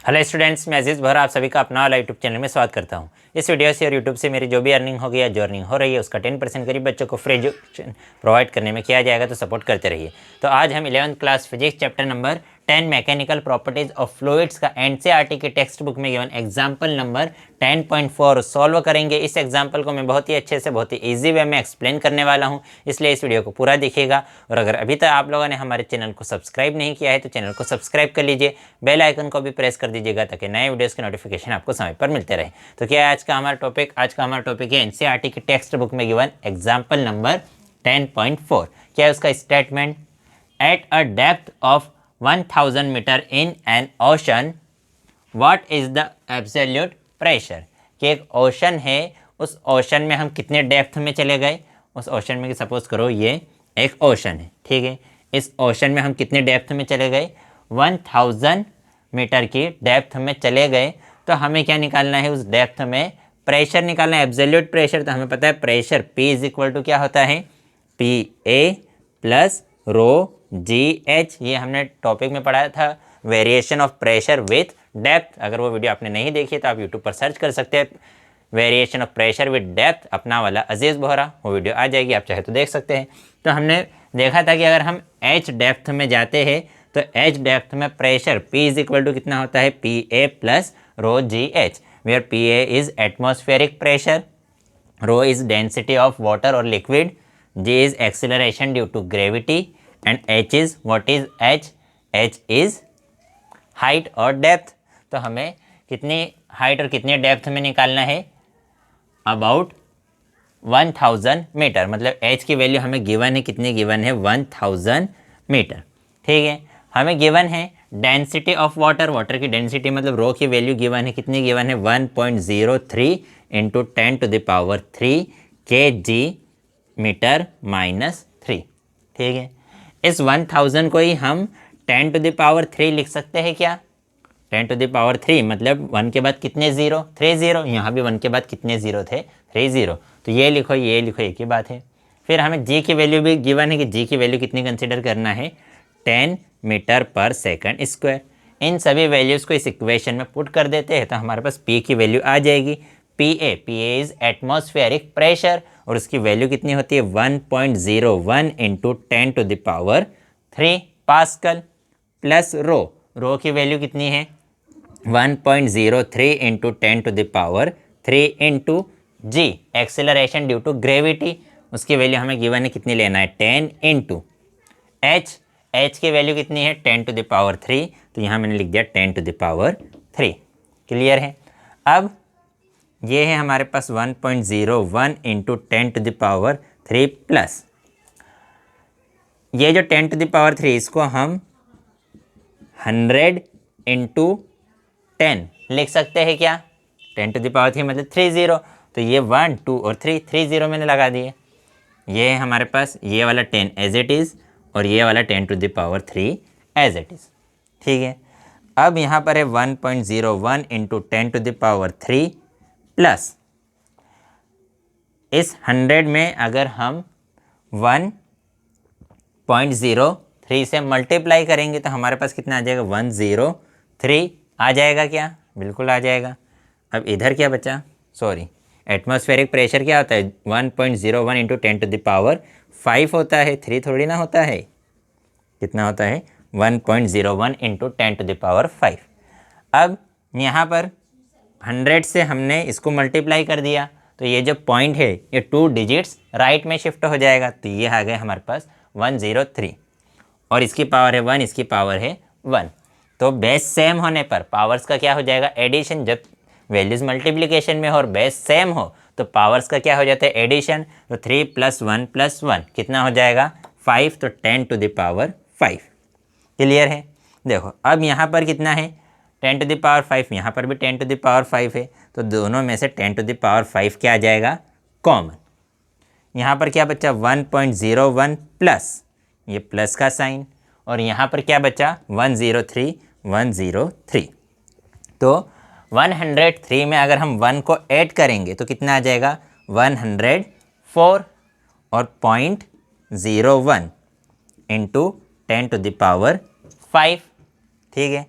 Hello students, मैं अजीज़ भर आप सभी का अपना वाला यूट्यूब चैनल में स्वागत करता हूं। इस वीडियो से और यूट्यूब से मेरी जो भी अर्निंग होगी या जो अर्निंग हो रही है उसका 10% करीब बच्चों को फ्री एजुकेशन प्रोवाइड करने में किया जाएगा, तो सपोर्ट करते रहिए। तो आज हम 11th class physics chapter number 10 mechanical properties of fluids का एनसीईआरटी की टेक्स्ट बुक में गिवन एग्जाम्पल नंबर 10.4 सॉल्व करेंगे। इस एग्जाम्पल को मैं बहुत ही अच्छे से बहुत ही ईजी वे में एक्सप्लेन करने वाला हूँ, इसलिए इस वीडियो को पूरा देखिएगा। और अगर अभी तक आप लोगों ने हमारे चैनल को सब्सक्राइब नहीं किया है तो चैनल को सब्सक्राइब कर लीजिए, बेल आइकन को भी प्रेस कर दीजिएगा ताकि नए वीडियोस के नोटिफिकेशन आपको समय पर मिलते रहे। तो क्या है आज का हमारा टॉपिक है एनसीईआरटी की टेक्स्ट बुक में गिवन एग्जाम्पल नंबर 10.4। क्या है उसका statement? At a depth of 1000 meter in an ocean what is the absolute pressure. कि एक ओशन है, उस ओशन में हम कितने डेप्थ में चले गए। उस ओशन में सपोज करो ये एक ओशन है, ठीक है। इस ओशन में हम कितने डेप्थ में चले गए? 1000 मीटर की डेप्थ में चले गए। तो हमें क्या निकालना है? उस डेप्थ में प्रेशर निकालना है, एब्सोल्यूट प्रेशर। तो हमें पता है pressure P is equal to क्या होता है? PA plus rho GH। ये हमने टॉपिक में पढ़ाया था, variation of pressure with depth. अगर वो वीडियो आपने नहीं देखी तो आप यूट्यूब पर सर्च कर सकते हैं, variation of pressure with depth, अपना वाला अजीज़ बोहरा, वो वीडियो आ जाएगी, आप चाहे तो देख सकते हैं। तो हमने देखा था कि अगर हम H डेप्थ में जाते हैं तो H डेप्थ में pressure P is equal to कितना होता है? PA plus rho GH, where PA is atmospheric pressure, rho is density of water or liquid, G is acceleration due to gravity and H is what is H is height or depth. तो हमें कितनी height और कितनी depth में निकालना है? About 1000 meter. मतलब H की वैल्यू हमें गिवन है, कितनी गिवन है? 1000 मीटर, ठीक है। हमें गिवन है डेंसिटी ऑफ वाटर, वाटर की डेंसिटी मतलब रो की वैल्यू गिवन है, कितनी गिवन है? 1.03 इंटू 10⁻³ kg मीटर माइनस 3, ठीक है। इस 1000 को ही हम 10⁻³ लिख सकते हैं क्या? 10⁻³ मतलब 1 के बाद कितने ज़ीरो? 3 ज़ीरो। यहाँ भी 1 के बाद कितने ज़ीरो थे? 3 ज़ीरो। तो ये लिखो, ये लिखो, एक ही बात है। फिर हमें G की वैल्यू भी गिवन है कि G की वैल्यू कितनी कंसिडर करना है? 10 मीटर पर सेकंड स्क्वायर। इन सभी वैल्यूज़ को इस इक्वेशन में पुट कर देते हैं तो हमारे पास P की वैल्यू आ जाएगी। PA इज़ एटमॉस्फेरिक प्रेशर और उसकी वैल्यू कितनी होती है? 1.01 इंटू 10⁻³ पास्कल प्लस रो की वैल्यू कितनी है? 1.03 into 10⁻³ into G acceleration due to gravity, उसकी वैल्यू हमें गिवन है, कितनी लेना है? 10 इंटू H की वैल्यू कितनी है? 10⁻³ तो यहाँ मैंने लिख दिया 10⁻³। क्लियर है? अब ये है हमारे पास 1.01 इंटू 10⁻³ प्लस ये जो 10⁻³ इसको हम 100 इंटू 10 लिख सकते हैं क्या? 10⁻³ मतलब 3 ज़ीरो, तो ये 1 2 और 3 ज़ीरो मैंने लगा दिए। ये है हमारे पास ये वाला 10 एज इट इज़ और ये वाला 10⁻³ एज इट इज़, ठीक है। अब यहाँ पर है 1.01 इंटू 10⁻³ प्लस इस 100 में अगर हम 1.03 से मल्टीप्लाई करेंगे तो हमारे पास कितना आ जाएगा? 103 आ जाएगा क्या? बिल्कुल आ जाएगा। अब इधर क्या बचा? सॉरी, एटमॉस्फेरिक प्रेशर क्या होता है? 1.01 इंटू 10⁵ होता है, 3 थोड़ी ना होता है। कितना होता है? 1.01 इंटू 10⁵। अब यहाँ पर 100 से हमने इसको मल्टीप्लाई कर दिया तो ये जो पॉइंट है ये 2 डिजिट्स राइट में शिफ्ट हो जाएगा, तो ये आ गए हमारे पास 103 और इसकी पावर है 1, इसकी पावर है 1। तो बेस सेम होने पर पावर्स का क्या हो जाएगा? एडिशन। जब वैल्यूज मल्टीप्लिकेशन में हो और बेस सेम हो तो पावर्स का क्या हो जाता है? एडिशन। तो 3 + 1 + 1 कितना हो जाएगा? 5, तो 10⁵। क्लियर है? देखो अब यहाँ पर कितना है? 10⁵, यहाँ पर भी 10⁵ है, तो दोनों में से 10⁵ क्या आ जाएगा? कॉमन। यहाँ पर क्या बचा? 1.01 प्लस ये प्लस का साइन और यहाँ पर क्या बचा? 103। तो 103 में अगर हम 1 को ऐड करेंगे तो कितना आ जाएगा? 104 और 0.01 इंटू 10⁵, ठीक है।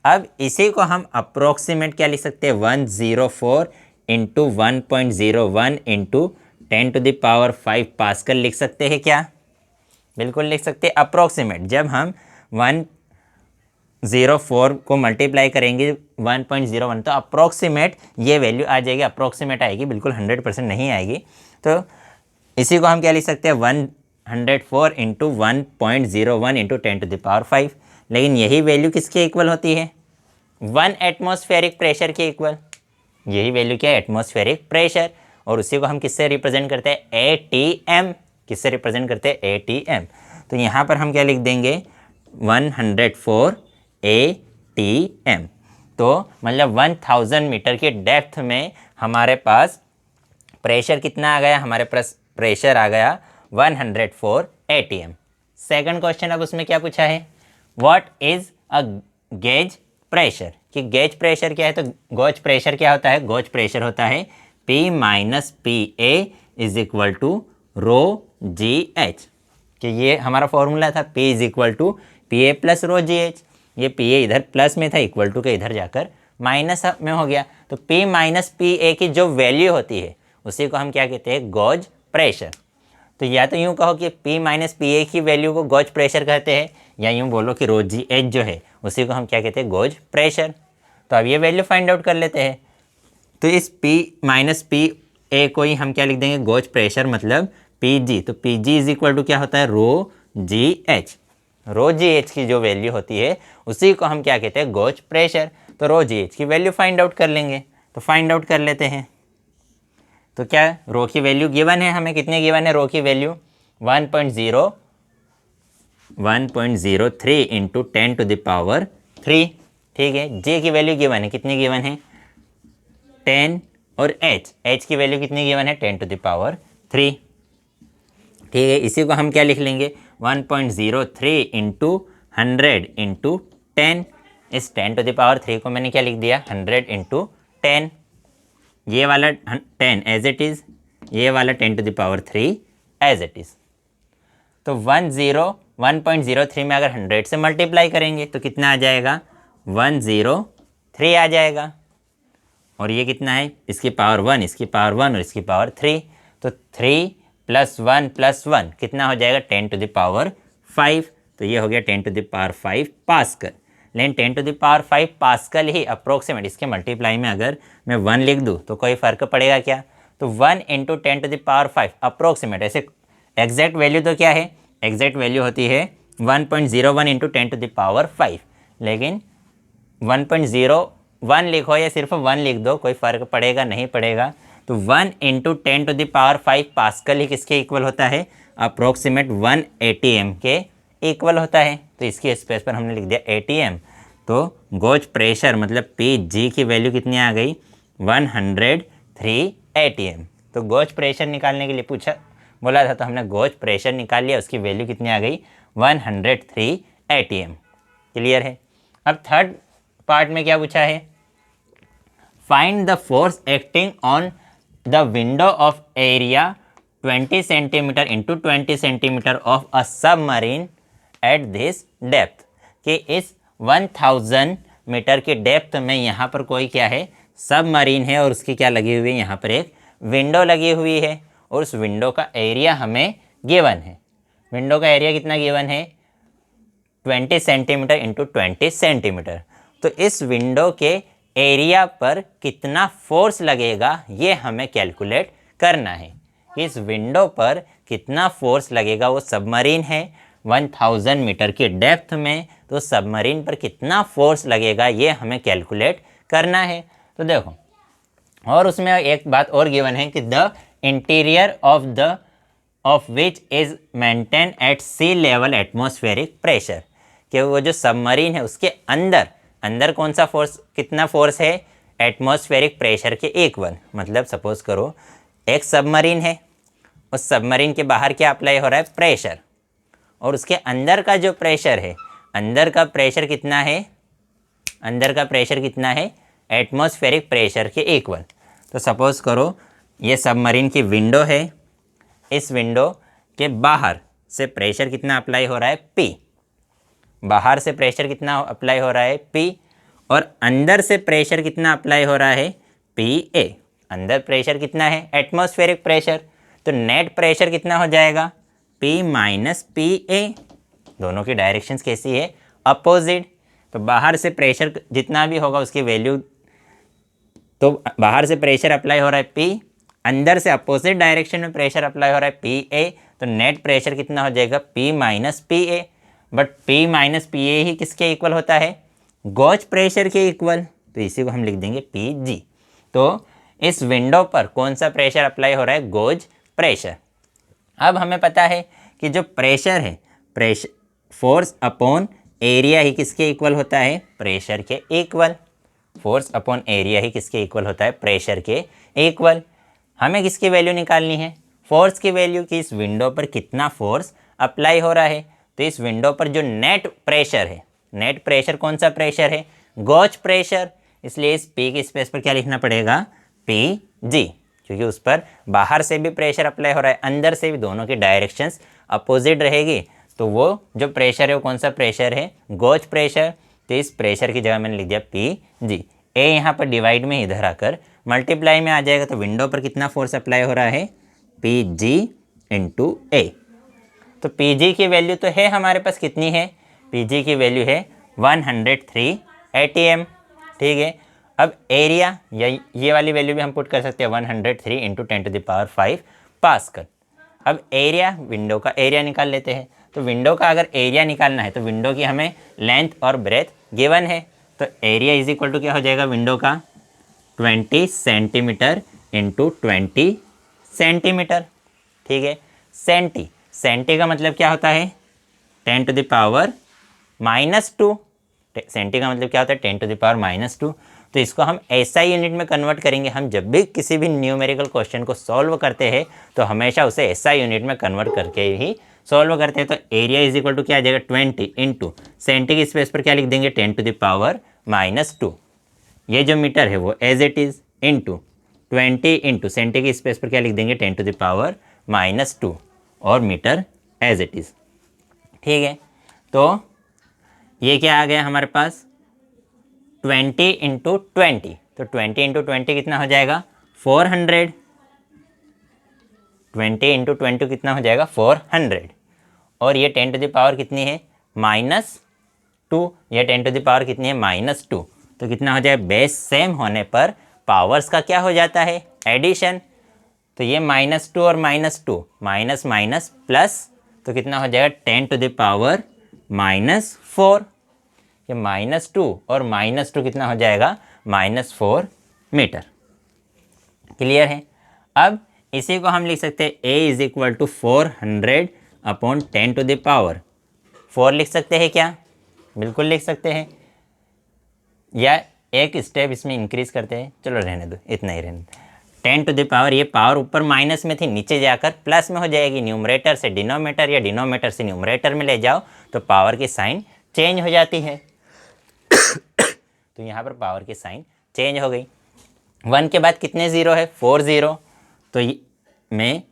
अब इसी को हम अप्रोक्सीमेट क्या लिख सकते हैं, 104 इंटू 1.01 इंटू 10⁵ पास्कल लिख सकते हैं क्या? बिल्कुल लिख सकते हैं। अप्रोक्सीमेट जब हम 104 को मल्टीप्लाई करेंगे 1.01 तो अप्रोक्सीमेट ये वैल्यू आ जाएगी, अप्रोक्सीमेट आएगी, बिल्कुल 100% नहीं आएगी। तो इसी को हम क्या लिख सकते हैं, 104 इंटू 1.01 इंटू 10⁵। लेकिन यही वैल्यू किसके इक्वल होती है, 1 एटमॉस्फेरिक प्रेशर के इक्वल। यही वैल्यू क्या है, एटमॉस्फेरिक प्रेशर। और उसी को हम किससे रिप्रेजेंट करते हैं, ATM। किससे रिप्रेजेंट करते हैं, ATM। तो यहाँ पर हम क्या लिख देंगे, 104 ATM। तो मतलब 1000 मीटर की डेप्थ में हमारे पास प्रेशर कितना आ गया, हमारे पास प्रेशर आ गया 104 ATM। सेकंड क्वेश्चन अब उसमें क्या पूछा है, what is a gauge pressure, कि गेज प्रेशर क्या है। तो गॉज प्रेशर क्या होता है, गॉज प्रेशर होता है P minus PA is equal to rho GH। कि ये हमारा फॉर्मूला था, P is equal to PA plus rho GH। ये PA इधर प्लस में था, इक्वल टू के इधर जाकर माइनस में हो गया। तो P माइनस PA की जो वैल्यू होती है उसी को हम क्या कहते हैं, गॉज प्रेशर। तो या तो यूँ कहो कि P माइनस PA की वैल्यू को गॉज प्रेशर कहते हैं, या यूँ बोलो कि रो GH जो है उसी को हम क्या कहते हैं, गॉज प्रेशर। तो अब ये वैल्यू फाइंड आउट कर लेते हैं। तो इस P माइनस PA को ही हम क्या लिख देंगे, गॉज प्रेशर मतलब PG। तो PG इज इक्वल टू क्या होता है, रो GH। रो GH की जो वैल्यू होती है उसी को हम क्या कहते हैं, गॉज प्रेशर। तो रो GH की वैल्यू फाइंड आउट कर लेंगे। तो फाइंड आउट कर लेते हैं। तो क्या रो की वैल्यू गिवन है, हमें कितने गिवन है रो की वैल्यू, 1.03 इंटू 10⁵। ठीक है, जे की वैल्यू गिवन है, कितनी गिवन है, 10। और एच की वैल्यू कितनी गिवन है, 10⁵। ठीक है, इसी को हम क्या लिख लेंगे, 1.03 इंटू 100 इंटू 10। इस 10⁵ को मैंने क्या लिख दिया, 100 इंटू 10। ये वाला 10 एज इट इज़, ये वाला 10⁵ एज इट इज़। तो 1.03 में अगर 100 से मल्टीप्लाई करेंगे तो कितना आ जाएगा, 103 आ जाएगा। और ये कितना है, इसकी पावर 1, इसकी पावर 1 और इसकी पावर 3। तो 3 + 1 + 1 कितना हो जाएगा, 10⁵। तो ये हो गया 10⁵ पास्कल। लेकिन 10⁵ पास्कल ही अप्रोक्सीमेट, इसके मल्टीप्लाई में अगर मैं 1 लिख दूँ तो कोई फ़र्क पड़ेगा क्या। तो 1 इंटू 10⁵ अप्रोक्सीमेट, ऐसे एग्जैक्ट वैल्यू तो क्या है, एग्जैक्ट वैल्यू होती है 1.01 इंटू 10⁵। लेकिन 1.01 लिखो या सिर्फ 1 लिख दो, कोई फ़र्क पड़ेगा नहीं पड़ेगा। तो 1 इंटू 10⁵ पास्कल ही किसके इक्वल होता है, अप्रोक्सीमेट 1 ATM के इक्वल होता है। तो इसकी स्पेस पर हमने लिख दिया ATM। तो गॉज प्रेशर मतलब PG की वैल्यू कितनी आ गई, 103 ATM। तो गॉज प्रेशर निकालने के लिए पूछा बोला था, तो हमने गॉज प्रेशर निकाल लिया, उसकी वैल्यू कितनी आ गई, 103 ATM। क्लियर है। अब थर्ड पार्ट में क्या पूछा है, find the force acting on the window of area 20 centimetre into 20 centimetre of a submarine at this depth. कि इस 1000 मीटर की डेप्थ में यहाँ पर कोई क्या है, सबमरीन है, और उसकी क्या लगी हुई है, यहाँ पर एक विंडो लगी हुई है, और उस विंडो का एरिया हमें गिवन है। विंडो का एरिया कितना गिवन है, 20 सेंटीमीटर इंटू 20 सेंटीमीटर। तो इस विंडो के एरिया पर कितना फोर्स लगेगा ये हमें कैलकुलेट करना है। इस विंडो पर कितना फोर्स लगेगा, वो सबमरीन है 1000 मीटर की डेप्थ में, तो सबमरीन पर कितना फोर्स लगेगा ये हमें कैलकुलेट करना है। तो देखो, और उसमें एक बात और गिवन है कि the interior of which is maintain at sea level atmospheric pressure. कि वो जो सबमरीन है उसके अंदर कौन सा फोर्स, कितना फोर्स है, एटमॉस्फेरिक प्रेशर के इक्वल। मतलब सपोज करो एक सबमरीन है, उस सबमरीन के बाहर क्या अप्लाई हो रहा है, प्रेशर, और उसके अंदर का जो प्रेशर है, अंदर का प्रेशर कितना है, अंदर का प्रेशर कितना है, एटमॉस्फेरिक प्रेशर के इक्वल। तो सपोज करो ये सबमरीन की विंडो है, इस विंडो के बाहर से प्रेशर कितना अप्लाई हो रहा है, P। बाहर से प्रेशर कितना अप्लाई हो रहा है, P, और अंदर से प्रेशर कितना अप्लाई हो रहा है, PA। अंदर प्रेशर कितना है, एटमॉस्फेरिक प्रेशर, तो नेट प्रेशर कितना हो जाएगा, P माइनस PA। दोनों की डायरेक्शंस कैसी है, अपोजिट। तो बाहर से प्रेशर जितना भी होगा उसकी वैल्यू, तो बाहर से प्रेशर अप्लाई हो रहा है P, अंदर से अपोजिट डायरेक्शन में प्रेशर अप्लाई हो रहा है PA, तो नेट प्रेशर कितना हो जाएगा, P minus PA। But P minus PA ही किसके इक्वल होता है, गॉज प्रेशर के इक्वल, तो इसी को हम लिख देंगे PG। तो इस विंडो पर कौन सा प्रेशर अप्लाई हो रहा है, गॉज प्रेशर। अब हमें पता है कि जो प्रेशर है, प्रेशर फोर्स अपॉन एरिया ही किसके इक्वल होता है, प्रेशर के इक्वल। फोर्स अपॉन एरिया ही किसके इक्वल होता है, प्रेशर के इक्वल। हमें किसकी वैल्यू निकालनी है, फोर्स की वैल्यू, कि इस विंडो पर कितना फोर्स अप्लाई हो रहा है। तो इस विंडो पर जो नेट प्रेशर है, नेट प्रेशर कौन सा प्रेशर है, गॉज प्रेशर, इसलिए इस P की स्पेस पर क्या लिखना पड़ेगा, PG, क्योंकि उस पर बाहर से भी प्रेशर अप्लाई हो रहा है, अंदर से भी, दोनों की डायरेक्शंस अपोजिट रहेगी। तो वो जो प्रेशर है वो कौन सा प्रेशर है, गॉज प्रेशर। तो इस प्रेशर की जगह मैंने लिख दिया PG। ए यहाँ पर डिवाइड में इधर आकर मल्टीप्लाई में आ जाएगा, तो विंडो पर कितना फोर्स अप्लाई हो रहा है, PG इंटू A। तो PG की वैल्यू तो है हमारे पास, कितनी है, PG की वैल्यू है 103 ATM। ठीक है, अब एरिया, या ये वाली वैल्यू भी हम पुट कर सकते हैं, 103 इंटू 10⁵ पास्कल। अब एरिया, विंडो का एरिया निकाल लेते हैं। तो विंडो का अगर एरिया निकालना है तो विंडो की हमें लेंथ और ब्रेथ गिवन है, तो एरिया इज इक्वल टू क्या हो जाएगा, विंडो का 20 सेंटीमीटर इंटू 20 सेंटीमीटर। ठीक है, सेंटी का मतलब क्या होता है, 10⁻⁻²। सेंटी का मतलब क्या होता है, 10⁻⁻²। तो इसको हम SI यूनिट में कन्वर्ट करेंगे। हम जब भी किसी भी न्यूमेरिकल क्वेश्चन को सॉल्व करते हैं तो हमेशा उसे SI यूनिट में कन्वर्ट करके ही सॉल्व करते हैं। तो एरिया इज इक्वल टू क्या आ जाएगा, 20 इंटू सेंटी की स्पेस पर क्या लिख देंगे, 10⁻⁻²। ये जो मीटर है वो as it is, into 20 into centi की स्पेस पर क्या लिख देंगे, 10⁻⁻², और मीटर एज इट इज़। ठीक है, तो ये क्या आ गया हमारे पास, 20 इंटू 20, तो 20 इंटू 20 कितना हो जाएगा, 400। 20 इंटू 20 कितना हो जाएगा, 400। और ये 10⁻⁻ कितनी है, -2। ये 10⁻⁻ कितनी है, -2। तो कितना हो जाएगा, बेस सेम होने पर पावर्स का क्या हो जाता है, एडिशन। तो ये -2 और -2, माइनस माइनस प्लस, तो कितना हो जाएगा, 10⁻⁻⁻⁴। ये -2 और -2 कितना हो जाएगा, -4 मीटर। क्लियर है। अब इसी को हम लिख सकते हैं A is equal to 400 upon 10⁻⁴ लिख सकते हैं क्या, बिल्कुल लिख सकते हैं। या एक स्टेप इसमें इंक्रीज करते हैं, चलो रहने दो, इतना ही रहने दो। 10⁻, ये पावर ऊपर माइनस में थी, नीचे जाकर प्लस में हो जाएगी। न्यूमरेटर से डिनोमीटर या डिनोमीटर से न्यूमरेटर में ले जाओ तो पावर की साइन चेंज हो जाती है। तो यहाँ पर पावर की साइन चेंज हो गई। 1 के बाद कितने ज़ीरो है, 4 ज़ीरो। तो में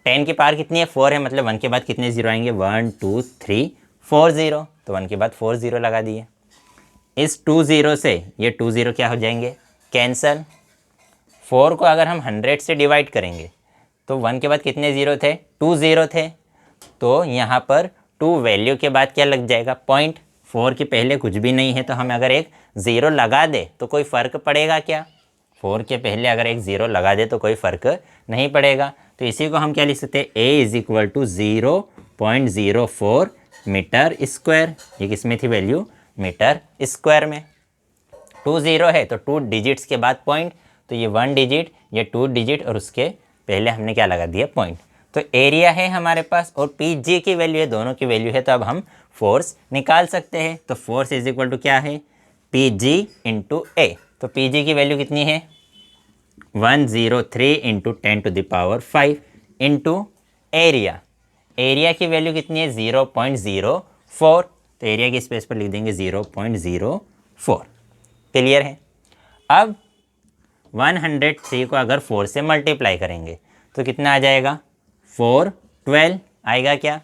10 की पावर कितनी है, 4 है, मतलब 1 के बाद कितने ज़ीरो आएंगे, 1 2 3 4 ज़ीरो। तो 1 के बाद 4 ज़ीरो लगा दिए। इस 2 ज़ीरो से ये 2 ज़ीरो क्या हो जाएंगे, कैंसल। 4 को अगर हम 100 से डिवाइड करेंगे तो 1 के बाद कितने ज़ीरो थे, 2 ज़ीरो थे। तो यहाँ पर 2 वैल्यू के बाद क्या लग जाएगा, पॉइंट। 4 के पहले कुछ भी नहीं है, तो हम अगर एक ज़ीरो लगा दे तो कोई फ़र्क पड़ेगा क्या, 4 के पहले अगर एक ज़ीरो लगा दे तो कोई फ़र्क नहीं पड़ेगा। तो इसी को हम क्या लिख सकते हैं, A is equal to 0.04 meter square. ये किस में थी वैल्यू, मीटर स्क्वायर में। 2 ज़ीरो है तो 2 डिजिट्स के बाद पॉइंट, तो ये 1 डिजिट, ये 2 डिजिट, और उसके पहले हमने क्या लगा दिया, पॉइंट। तो एरिया है हमारे पास और PG की वैल्यू है, दोनों की वैल्यू है, तो अब हम फोर्स निकाल सकते हैं। तो फोर्स इज इक्वल टू क्या है, PG इंटू A। तो PG की वैल्यू कितनी है, 103 इंटू 10⁵ इंटू एरिया। एरिया की वैल्यू कितनी है, 0.04। तो एरिया की स्पेस पर लिख देंगे 0.04। क्लियर है। अब 103 को अगर 4 से मल्टीप्लाई करेंगे तो कितना आ जाएगा, 412 आएगा क्या।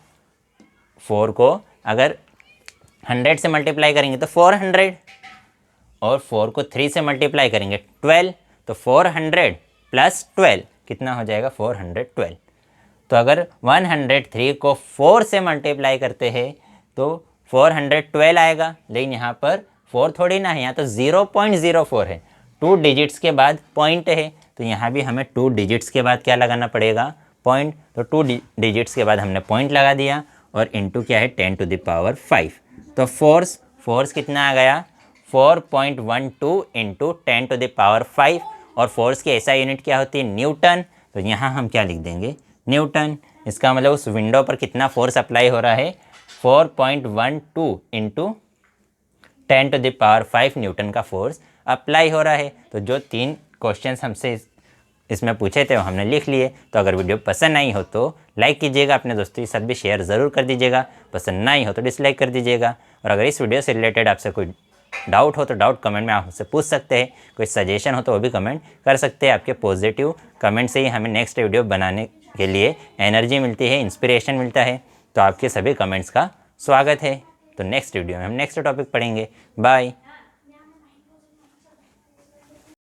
4 को अगर 100 से मल्टीप्लाई करेंगे तो 400, और 4 को 3 से मल्टीप्लाई करेंगे 12, तो 400 प्लस 12 कितना हो जाएगा 412। तो अगर 103 को 4 से मल्टीप्लाई करते हैं तो 412 आएगा, लेकिन यहाँ पर 4 थोड़ी ना है, यहाँ तो 0.04 है, 2 डिजिट्स के बाद पॉइंट है, तो यहाँ भी हमें 2 डिजिट्स के बाद क्या लगाना पड़ेगा पॉइंट। तो 2 डिजिट्स के बाद हमने पॉइंट लगा दिया और इनटू क्या है 10 टू द पावर 5। तो फोर्स कितना आ गया 4.12 इंटू 10 टू द पावर 5, और फोर्स की ऐसा यूनिट क्या होती है न्यूटन। तो यहाँ हम क्या लिख देंगे न्यूटन। इसका मतलब उस विंडो पर कितना फोर्स अप्लाई हो रहा है 4.12 into 10 to the power 5 newton का फोर्स अप्लाई हो रहा है। तो जो 3 क्वेश्चंस हमसे इसमें पूछे थे वो हमने लिख लिए। तो अगर वीडियो पसंद आई हो तो लाइक कीजिएगा, अपने दोस्तों के साथ भी शेयर ज़रूर कर दीजिएगा, पसंद नहीं हो तो डिसलाइक कर दीजिएगा। और अगर इस वीडियो से रिलेटेड आपसे कोई डाउट हो तो डाउट कमेंट में आप हमसे पूछ सकते हैं, कोई सजेशन हो तो वो भी कमेंट कर सकते हैं। आपके पॉजिटिव कमेंट से ही हमें नेक्स्ट वीडियो बनाने के लिए एनर्जी मिलती है, इंस्पिरेशन मिलता है। तो आपके सभी कमेंट्स का स्वागत है। तो नेक्स्ट वीडियो में हम नेक्स्ट टॉपिक पढ़ेंगे। बाय।